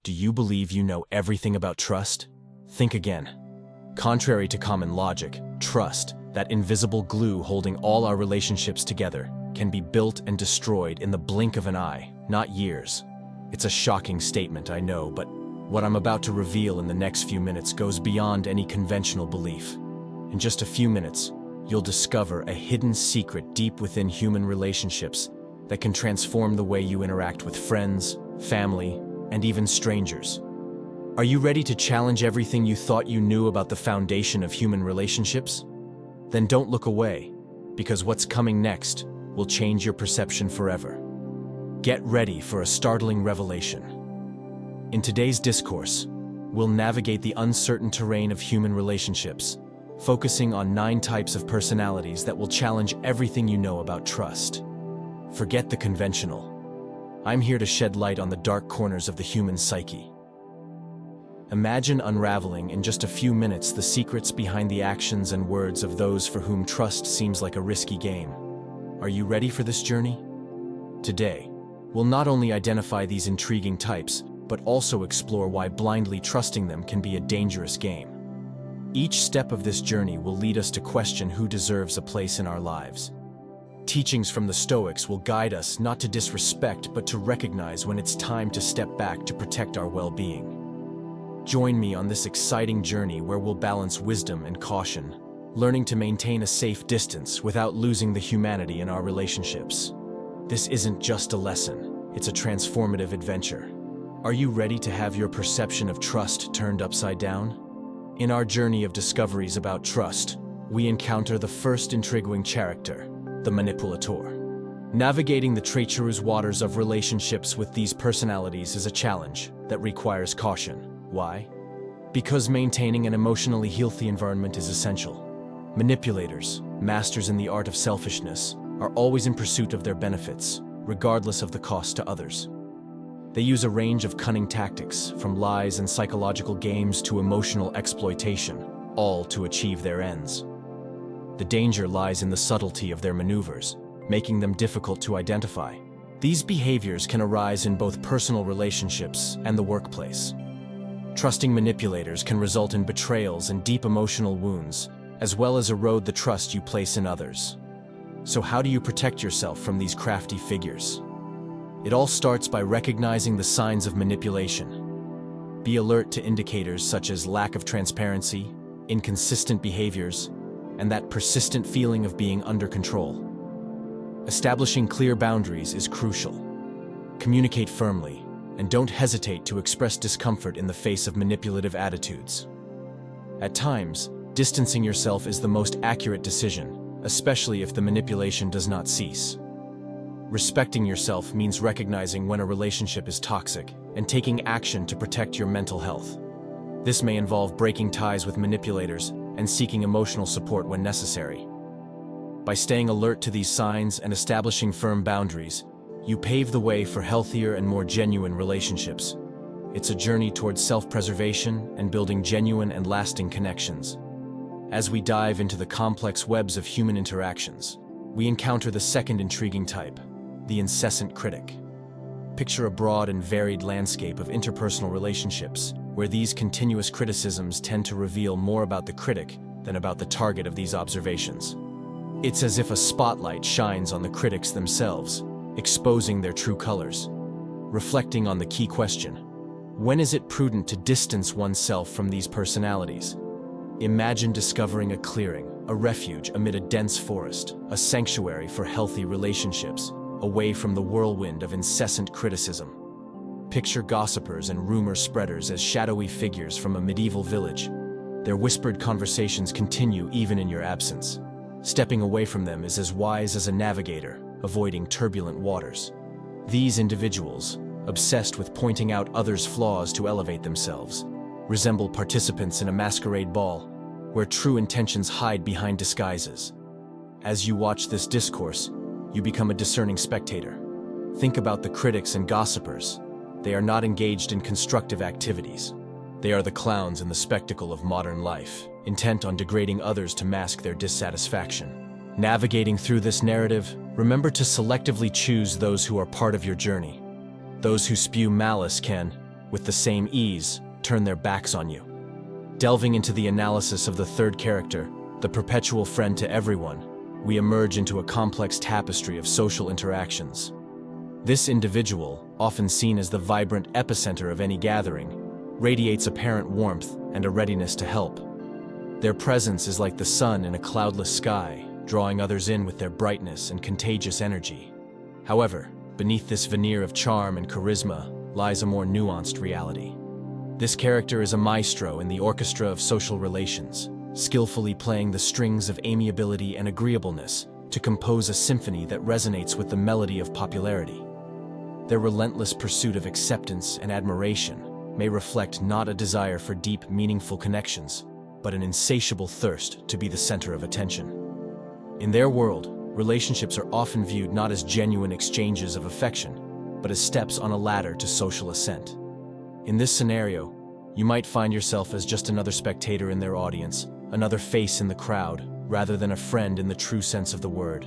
Do you believe you know everything about trust? Think again. Contrary to common logic, trust, that invisible glue holding all our relationships together, can be built and destroyed in the blink of an eye, not years. It's a shocking statement, I know, but what I'm about to reveal in the next few minutes goes beyond any conventional belief. In just a few minutes, you'll discover a hidden secret deep within human relationships that can transform the way you interact with friends, family, and even strangers. Are you ready to challenge everything you thought you knew about the foundation of human relationships? Then don't look away, because what's coming next will change your perception forever. Get ready for a startling revelation. In today's discourse, we'll navigate the uncertain terrain of human relationships, focusing on 9 types of personalities that will challenge everything you know about trust. Forget the conventional. I'm here to shed light on the dark corners of the human psyche. Imagine unraveling in just a few minutes the secrets behind the actions and words of those for whom trust seems like a risky game. Are you ready for this journey? Today, we'll not only identify these intriguing types, but also explore why blindly trusting them can be a dangerous game. Each step of this journey will lead us to question who deserves a place in our lives. Teachings from the Stoics will guide us not to disrespect, but to recognize when it's time to step back to protect our well-being. Join me on this exciting journey where we'll balance wisdom and caution, learning to maintain a safe distance without losing the humanity in our relationships. This isn't just a lesson, it's a transformative adventure. Are you ready to have your perception of trust turned upside down? In our journey of discoveries about trust, we encounter the first intriguing character, the manipulator. Navigating the treacherous waters of relationships with these personalities is a challenge that requires caution. Why? Because maintaining an emotionally healthy environment is essential. Manipulators, masters in the art of selfishness, are always in pursuit of their benefits, regardless of the cost to others. They use a range of cunning tactics, from lies and psychological games to emotional exploitation, all to achieve their ends. The danger lies in the subtlety of their maneuvers, making them difficult to identify. These behaviors can arise in both personal relationships and the workplace. Trusting manipulators can result in betrayals and deep emotional wounds, as well as erode the trust you place in others. So how do you protect yourself from these crafty figures? It all starts by recognizing the signs of manipulation. Be alert to indicators such as lack of transparency, inconsistent behaviors, and that persistent feeling of being under control. Establishing clear boundaries is crucial. Communicate firmly, and don't hesitate to express discomfort in the face of manipulative attitudes. At times, distancing yourself is the most accurate decision, especially if the manipulation does not cease. Respecting yourself means recognizing when a relationship is toxic and taking action to protect your mental health. This may involve breaking ties with manipulators and seeking emotional support when necessary. By staying alert to these signs and establishing firm boundaries, you pave the way for healthier and more genuine relationships. It's a journey towards self-preservation and building genuine and lasting connections. As we dive into the complex webs of human interactions, we encounter the second intriguing type, the incessant critic. Picture a broad and varied landscape of interpersonal relationships, where these continuous criticisms tend to reveal more about the critic than about the target of these observations. It's as if a spotlight shines on the critics themselves, exposing their true colors. Reflecting on the key question, when is it prudent to distance oneself from these personalities? Imagine discovering a clearing, a refuge amid a dense forest, a sanctuary for healthy relationships, away from the whirlwind of incessant criticism. Picture gossipers and rumor spreaders as shadowy figures from a medieval village. Their whispered conversations continue even in your absence. Stepping away from them is as wise as a navigator, avoiding turbulent waters. These individuals, obsessed with pointing out others' flaws to elevate themselves, resemble participants in a masquerade ball, where true intentions hide behind disguises. As you watch this discourse, you become a discerning spectator. Think about the critics and gossipers. They are not engaged in constructive activities. They are the clowns in the spectacle of modern life, intent on degrading others to mask their dissatisfaction. Navigating through this narrative, remember to selectively choose those who are part of your journey. Those who spew malice can, with the same ease, turn their backs on you. Delving into the analysis of the third character, the perpetual friend to everyone, we emerge into a complex tapestry of social interactions. This individual, often seen as the vibrant epicenter of any gathering, radiates apparent warmth and a readiness to help. Their presence is like the sun in a cloudless sky, drawing others in with their brightness and contagious energy. However, beneath this veneer of charm and charisma lies a more nuanced reality. This character is a maestro in the orchestra of social relations, skillfully playing the strings of amiability and agreeableness to compose a symphony that resonates with the melody of popularity. Their relentless pursuit of acceptance and admiration may reflect not a desire for deep, meaningful connections, but an insatiable thirst to be the center of attention. In their world, relationships are often viewed not as genuine exchanges of affection, but as steps on a ladder to social ascent. In this scenario, you might find yourself as just another spectator in their audience, another face in the crowd, rather than a friend in the true sense of the word.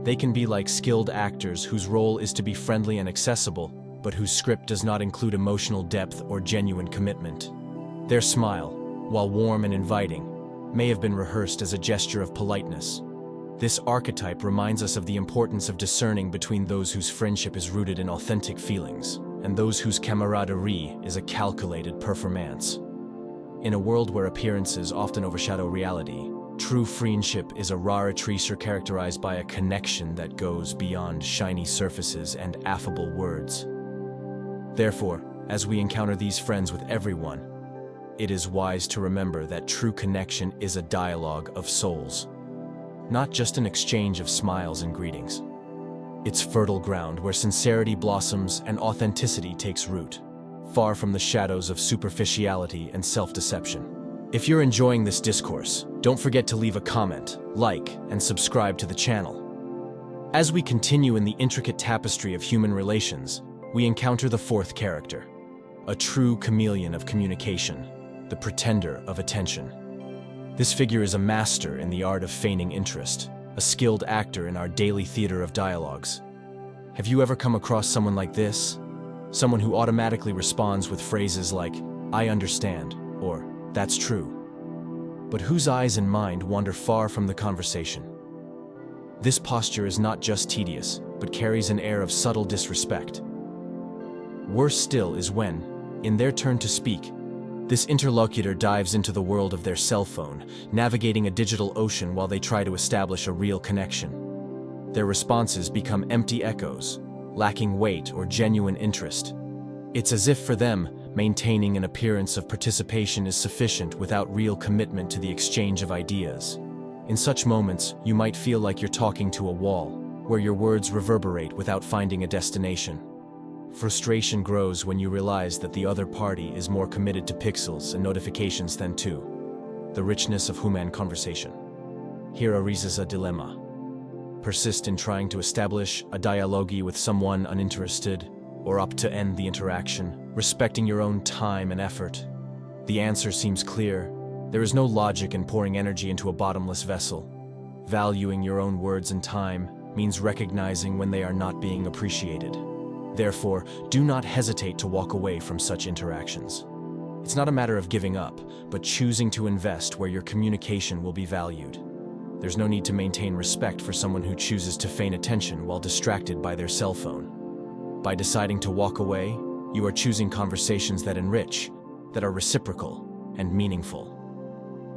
They can be like skilled actors whose role is to be friendly and accessible, but whose script does not include emotional depth or genuine commitment. Their smile, while warm and inviting, may have been rehearsed as a gesture of politeness. This archetype reminds us of the importance of discerning between those whose friendship is rooted in authentic feelings and those whose camaraderie is a calculated performance. In a world where appearances often overshadow reality, true friendship is a rare treasure characterized by a connection that goes beyond shiny surfaces and affable words. Therefore, as we encounter these friends with everyone, it is wise to remember that true connection is a dialogue of souls, not just an exchange of smiles and greetings. It's fertile ground where sincerity blossoms and authenticity takes root, far from the shadows of superficiality and self-deception. If you're enjoying this discourse, don't forget to leave a comment, like, and subscribe to the channel. As we continue in the intricate tapestry of human relations, we encounter the fourth character, a true chameleon of communication, the pretender of attention. This figure is a master in the art of feigning interest, a skilled actor in our daily theater of dialogues. Have you ever come across someone like this? Someone who automatically responds with phrases like, "I understand," or "That's true," but whose eyes and mind wander far from the conversation. This posture is not just tedious, but carries an air of subtle disrespect. Worse still is when, in their turn to speak, this interlocutor dives into the world of their cell phone, navigating a digital ocean while they try to establish a real connection. Their responses become empty echoes, lacking weight or genuine interest. It's as if for them, maintaining an appearance of participation is sufficient without real commitment to the exchange of ideas. In such moments, you might feel like you're talking to a wall, where your words reverberate without finding a destination. Frustration grows when you realize that the other party is more committed to pixels and notifications than to the richness of human conversation. Here arises a dilemma. Persist in trying to establish a dialogue with someone uninterested, or opt to end the interaction, respecting your own time and effort. The answer seems clear. There is no logic in pouring energy into a bottomless vessel. Valuing your own words and time means recognizing when they are not being appreciated. Therefore, do not hesitate to walk away from such interactions. It's not a matter of giving up, but choosing to invest where your communication will be valued. There's no need to maintain respect for someone who chooses to feign attention while distracted by their cell phone. By deciding to walk away, you are choosing conversations that enrich, that are reciprocal, and meaningful.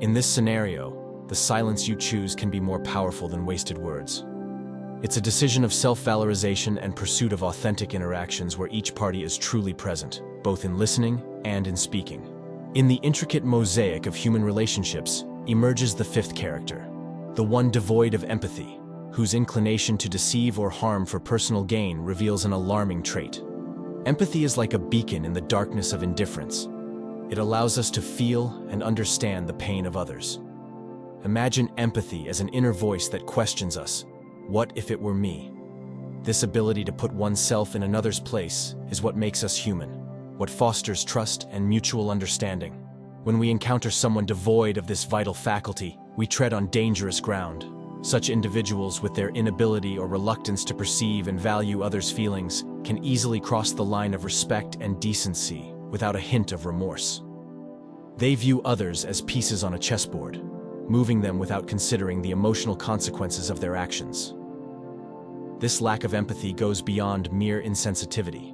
In this scenario, the silence you choose can be more powerful than wasted words. It's a decision of self-valorization and pursuit of authentic interactions where each party is truly present, both in listening and in speaking. In the intricate mosaic of human relationships emerges the fifth character, the one devoid of empathy, whose inclination to deceive or harm for personal gain reveals an alarming trait. Empathy is like a beacon in the darkness of indifference. It allows us to feel and understand the pain of others. Imagine empathy as an inner voice that questions us. What if it were me? This ability to put oneself in another's place is what makes us human, what fosters trust and mutual understanding. When we encounter someone devoid of this vital faculty, we tread on dangerous ground. Such individuals, with their inability or reluctance to perceive and value others' feelings, can easily cross the line of respect and decency, without a hint of remorse. They view others as pieces on a chessboard, moving them without considering the emotional consequences of their actions. This lack of empathy goes beyond mere insensitivity.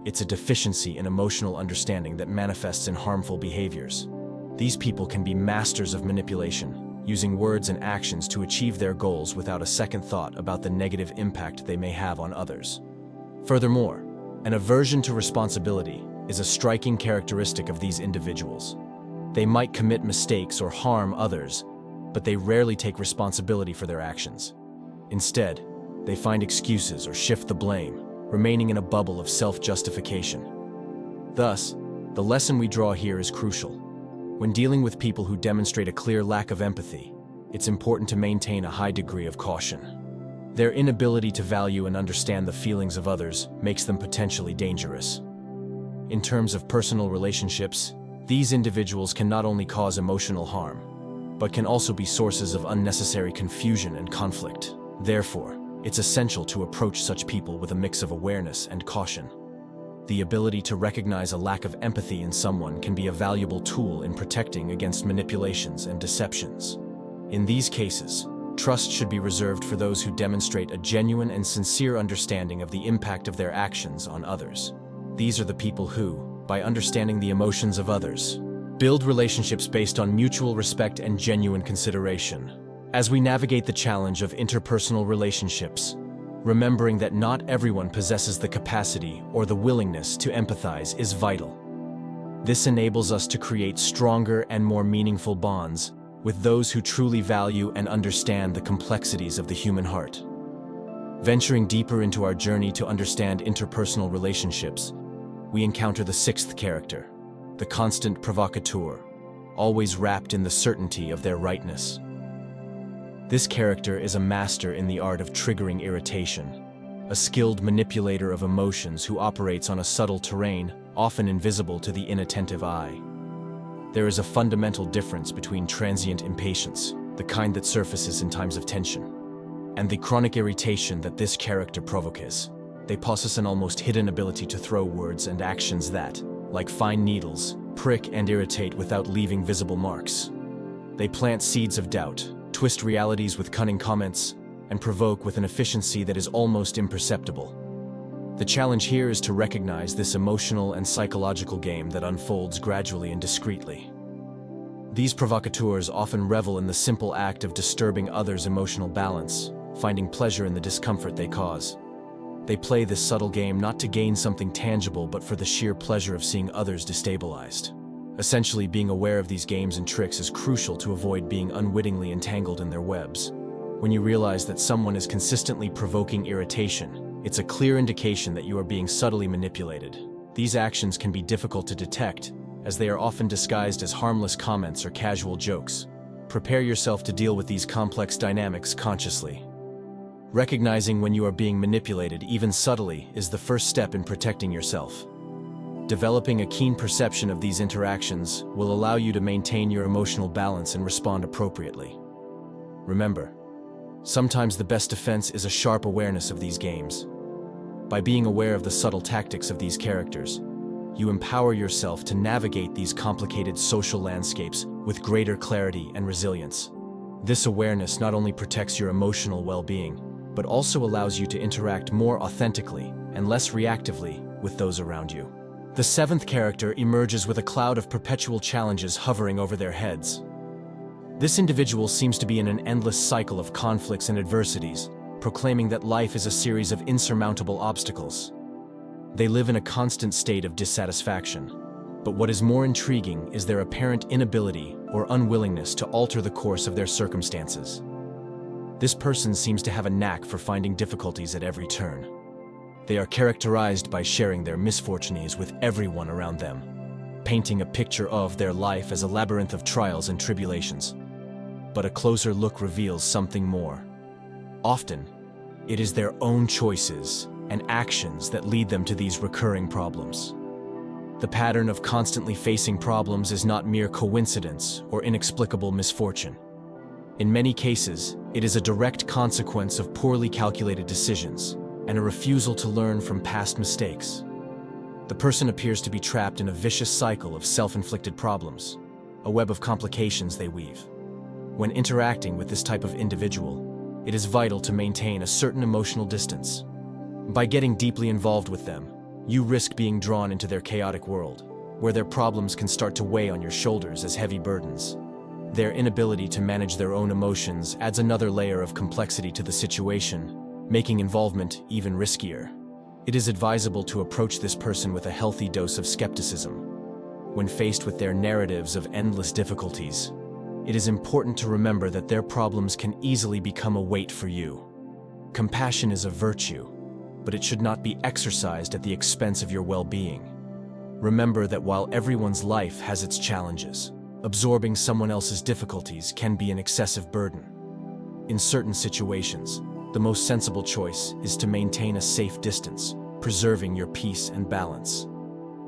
It's a deficiency in emotional understanding that manifests in harmful behaviors. These people can be masters of manipulation, using words and actions to achieve their goals without a second thought about the negative impact they may have on others. Furthermore, an aversion to responsibility is a striking characteristic of these individuals. They might commit mistakes or harm others, but they rarely take responsibility for their actions. Instead, they find excuses or shift the blame, remaining in a bubble of self-justification. Thus, the lesson we draw here is crucial. When dealing with people who demonstrate a clear lack of empathy, it's important to maintain a high degree of caution. Their inability to value and understand the feelings of others makes them potentially dangerous. In terms of personal relationships, these individuals can not only cause emotional harm, but can also be sources of unnecessary confusion and conflict. Therefore, it's essential to approach such people with a mix of awareness and caution. The ability to recognize a lack of empathy in someone can be a valuable tool in protecting against manipulations and deceptions. In these cases, trust should be reserved for those who demonstrate a genuine and sincere understanding of the impact of their actions on others. These are the people who, by understanding the emotions of others, build relationships based on mutual respect and genuine consideration. As we navigate the challenge of interpersonal relationships, remembering that not everyone possesses the capacity or the willingness to empathize is vital. This enables us to create stronger and more meaningful bonds with those who truly value and understand the complexities of the human heart. Venturing deeper into our journey to understand interpersonal relationships, we encounter the sixth character, the constant provocateur, always wrapped in the certainty of their rightness. This character is a master in the art of triggering irritation, a skilled manipulator of emotions who operates on a subtle terrain, often invisible to the inattentive eye. There is a fundamental difference between transient impatience, the kind that surfaces in times of tension, and the chronic irritation that this character provokes. They possess an almost hidden ability to throw words and actions that, like fine needles, prick and irritate without leaving visible marks. They plant seeds of doubt, twist realities with cunning comments, and provoke with an efficiency that is almost imperceptible. The challenge here is to recognize this emotional and psychological game that unfolds gradually and discreetly. These provocateurs often revel in the simple act of disturbing others' emotional balance, finding pleasure in the discomfort they cause. They play this subtle game not to gain something tangible but for the sheer pleasure of seeing others destabilized. Essentially, being aware of these games and tricks is crucial to avoid being unwittingly entangled in their webs. When you realize that someone is consistently provoking irritation, it's a clear indication that you are being subtly manipulated. These actions can be difficult to detect, as they are often disguised as harmless comments or casual jokes. Prepare yourself to deal with these complex dynamics consciously. Recognizing when you are being manipulated, even subtly, is the first step in protecting yourself. Developing a keen perception of these interactions will allow you to maintain your emotional balance and respond appropriately. Remember, sometimes the best defense is a sharp awareness of these games. By being aware of the subtle tactics of these characters, you empower yourself to navigate these complicated social landscapes with greater clarity and resilience. This awareness not only protects your emotional well-being, but also allows you to interact more authentically and less reactively with those around you. The seventh character emerges with a cloud of perpetual challenges hovering over their heads. This individual seems to be in an endless cycle of conflicts and adversities, proclaiming that life is a series of insurmountable obstacles. They live in a constant state of dissatisfaction, but what is more intriguing is their apparent inability or unwillingness to alter the course of their circumstances. This person seems to have a knack for finding difficulties at every turn. They are characterized by sharing their misfortunes with everyone around them, painting a picture of their life as a labyrinth of trials and tribulations. But a closer look reveals something more. Often, it is their own choices and actions that lead them to these recurring problems. The pattern of constantly facing problems is not mere coincidence or inexplicable misfortune. In many cases, it is a direct consequence of poorly calculated decisions and a refusal to learn from past mistakes. The person appears to be trapped in a vicious cycle of self-inflicted problems, a web of complications they weave. When interacting with this type of individual, it is vital to maintain a certain emotional distance. By getting deeply involved with them, you risk being drawn into their chaotic world, where their problems can start to weigh on your shoulders as heavy burdens. Their inability to manage their own emotions adds another layer of complexity to the situation, making involvement even riskier. It is advisable to approach this person with a healthy dose of skepticism. When faced with their narratives of endless difficulties, it is important to remember that their problems can easily become a weight for you. Compassion is a virtue, but it should not be exercised at the expense of your well-being. Remember that while everyone's life has its challenges, absorbing someone else's difficulties can be an excessive burden. In certain situations, the most sensible choice is to maintain a safe distance, preserving your peace and balance.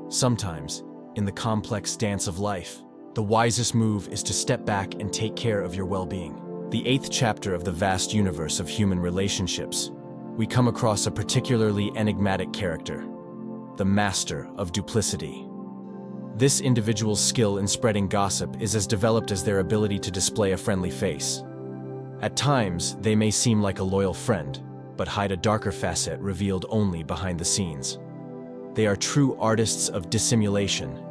Sometimes, in the complex dance of life, the wisest move is to step back and take care of your well-being. The 8th chapter of the vast universe of human relationships, we come across a particularly enigmatic character, the master of duplicity. This individual's skill in spreading gossip is as developed as their ability to display a friendly face. At times, they may seem like a loyal friend, but hide a darker facet revealed only behind the scenes. They are true artists of dissimulation,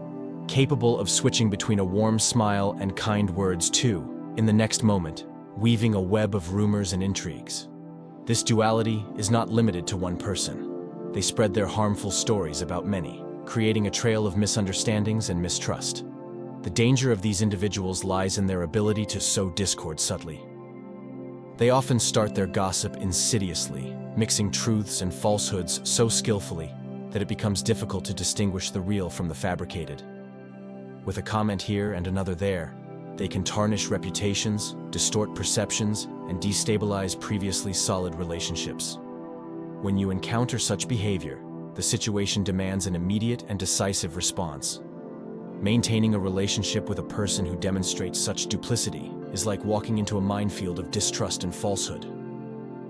capable of switching between a warm smile and kind words too, in the next moment, weaving a web of rumors and intrigues. This duality is not limited to one person. They spread their harmful stories about many, creating a trail of misunderstandings and mistrust. The danger of these individuals lies in their ability to sow discord subtly. They often start their gossip insidiously, mixing truths and falsehoods so skillfully that it becomes difficult to distinguish the real from the fabricated. With a comment here and another there, they can tarnish reputations, distort perceptions, and destabilize previously solid relationships. When you encounter such behavior, the situation demands an immediate and decisive response. Maintaining a relationship with a person who demonstrates such duplicity is like walking into a minefield of distrust and falsehood.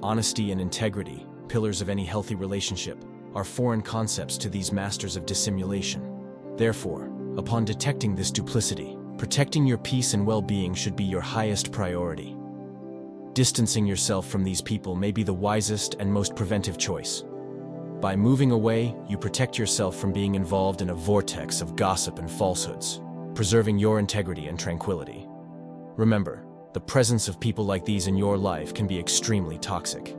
Honesty and integrity, pillars of any healthy relationship, are foreign concepts to these masters of dissimulation. Therefore, upon detecting this duplicity, protecting your peace and well-being should be your highest priority. Distancing yourself from these people may be the wisest and most preventive choice. By moving away, you protect yourself from being involved in a vortex of gossip and falsehoods, preserving your integrity and tranquility. Remember, the presence of people like these in your life can be extremely toxic.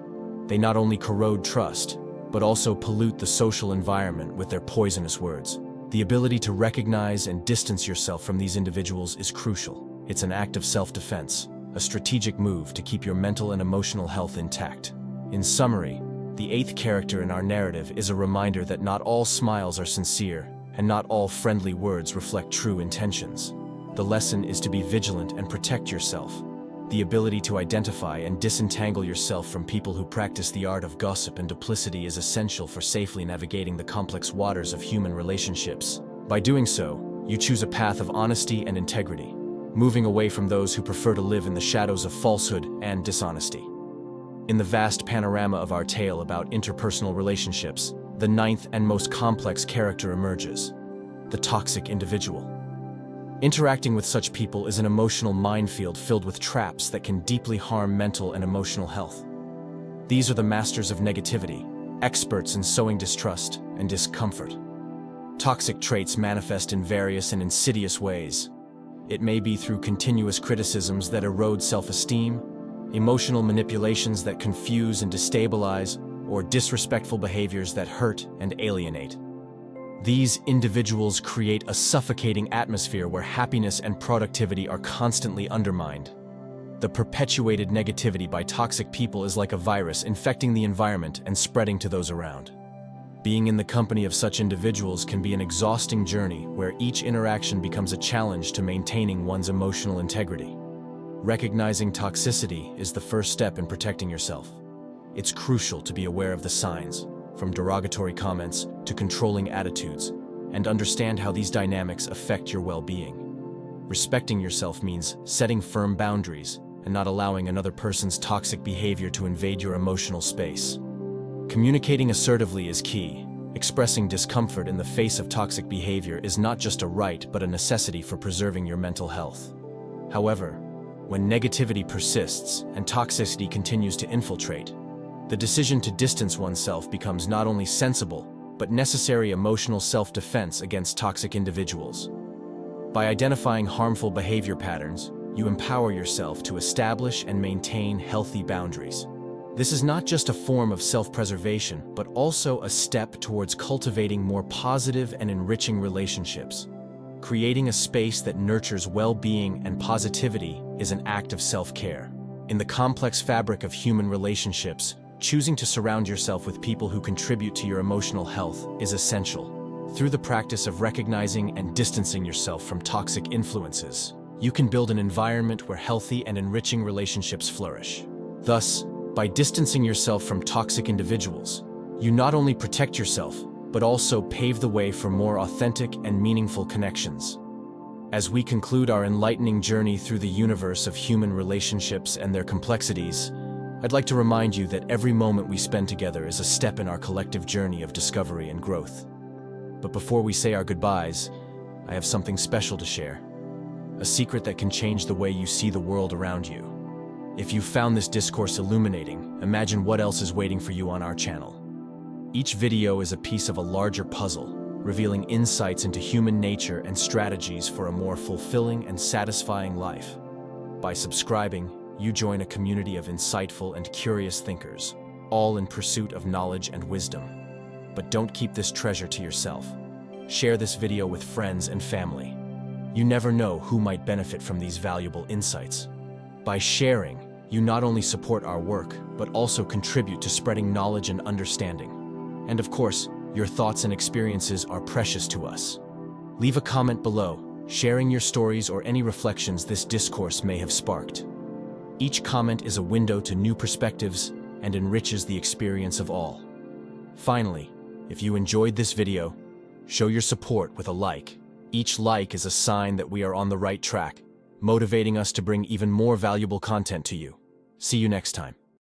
They not only corrode trust, but also pollute the social environment with their poisonous words. The ability to recognize and distance yourself from these individuals is crucial. It's an act of self-defense, a strategic move to keep your mental and emotional health intact. In summary, the 8th character in our narrative is a reminder that not all smiles are sincere, and not all friendly words reflect true intentions. The lesson is to be vigilant and protect yourself. The ability to identify and disentangle yourself from people who practice the art of gossip and duplicity is essential for safely navigating the complex waters of human relationships. By doing so, you choose a path of honesty and integrity, moving away from those who prefer to live in the shadows of falsehood and dishonesty. In the vast panorama of our tale about interpersonal relationships, the 9th and most complex character emerges: the toxic individual. Interacting with such people is an emotional minefield filled with traps that can deeply harm mental and emotional health. These are the masters of negativity, experts in sowing distrust and discomfort. Toxic traits manifest in various and insidious ways. It may be through continuous criticisms that erode self-esteem, emotional manipulations that confuse and destabilize, or disrespectful behaviors that hurt and alienate. These individuals create a suffocating atmosphere where happiness and productivity are constantly undermined. The perpetuated negativity by toxic people is like a virus infecting the environment and spreading to those around. Being in the company of such individuals can be an exhausting journey where each interaction becomes a challenge to maintaining one's emotional integrity. Recognizing toxicity is the first step in protecting yourself. It's crucial to be aware of the signs, from derogatory comments to controlling attitudes, and understand how these dynamics affect your well-being. Respecting yourself means setting firm boundaries and not allowing another person's toxic behavior to invade your emotional space. Communicating assertively is key. Expressing discomfort in the face of toxic behavior is not just a right but a necessity for preserving your mental health. However, when negativity persists and toxicity continues to infiltrate, the decision to distance oneself becomes not only sensible, but necessary emotional self-defense against toxic individuals. By identifying harmful behavior patterns, you empower yourself to establish and maintain healthy boundaries. This is not just a form of self-preservation, but also a step towards cultivating more positive and enriching relationships. Creating a space that nurtures well-being and positivity is an act of self-care. In the complex fabric of human relationships, choosing to surround yourself with people who contribute to your emotional health is essential. Through the practice of recognizing and distancing yourself from toxic influences, you can build an environment where healthy and enriching relationships flourish. Thus, by distancing yourself from toxic individuals, you not only protect yourself, but also pave the way for more authentic and meaningful connections. As we conclude our enlightening journey through the universe of human relationships and their complexities, I'd like to remind you that every moment we spend together is a step in our collective journey of discovery and growth. But before we say our goodbyes, I have something special to share. A secret that can change the way you see the world around you. If you found this discourse illuminating, imagine what else is waiting for you on our channel. Each video is a piece of a larger puzzle, revealing insights into human nature and strategies for a more fulfilling and satisfying life. By subscribing, you join a community of insightful and curious thinkers, all in pursuit of knowledge and wisdom. But don't keep this treasure to yourself. Share this video with friends and family. You never know who might benefit from these valuable insights. By sharing, you not only support our work, but also contribute to spreading knowledge and understanding. And of course, your thoughts and experiences are precious to us. Leave a comment below, sharing your stories or any reflections this discourse may have sparked. Each comment is a window to new perspectives and enriches the experience of all. Finally, if you enjoyed this video, show your support with a like. Each like is a sign that we are on the right track, motivating us to bring even more valuable content to you. See you next time.